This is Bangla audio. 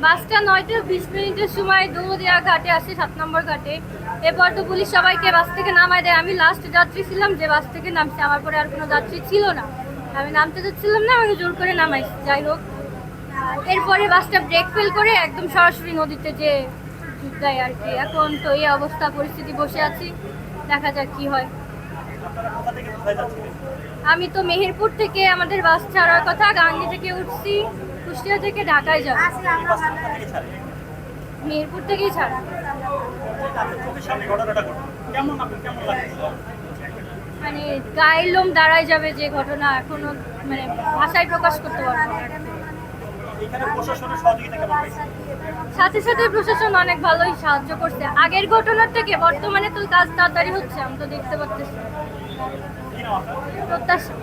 বাসটা 9:20 সময় দৌড়িয়া ঘাটে আসে, 7 নম্বর ঘাটে। এরপর তো পুলিশ সবাইকে বাস থেকে নামায় দেয়। আমি লাস্ট যাত্রী ছিলাম যে বাস থেকে নামছে, আমার পরে আর কোনো যাত্রী ছিল না। আমি নামতে যাচ্ছিলাম না, আমাকে জোর করে নামাইছে। যাই হোক, এরপরে বাসটা ব্রেক ফেল করে একদম সরাসরি নদীতে যে দেয় আর কি। এখন তো এই অবস্থা, পরিস্থিতি, বসে আছি, দেখা যাক কি হয়। আমি তো মেহেরপুর থেকে, আমাদের বাস ছাড়ার কথা, গাঙ্গী থেকে উঠছি, কুষ্টিয়া থেকে ঢাকায় যাব। মেহেরপুর থেকেই ছাড়া। মানে গায়ের লোম দাঁড়ায় যাবে যে ঘটনা, এখনো মানে ভাষায় প্রকাশ করতে পারবো না। সাথে সাথে প্রশাসন অনেক ভালোই সাহায্য করছে। আগের ঘটনার থেকে বর্তমানে তো কাজ তাড়াতাড়ি হচ্ছে, আমি তো দেখতে পাচ্ছি। প্রত্যাশা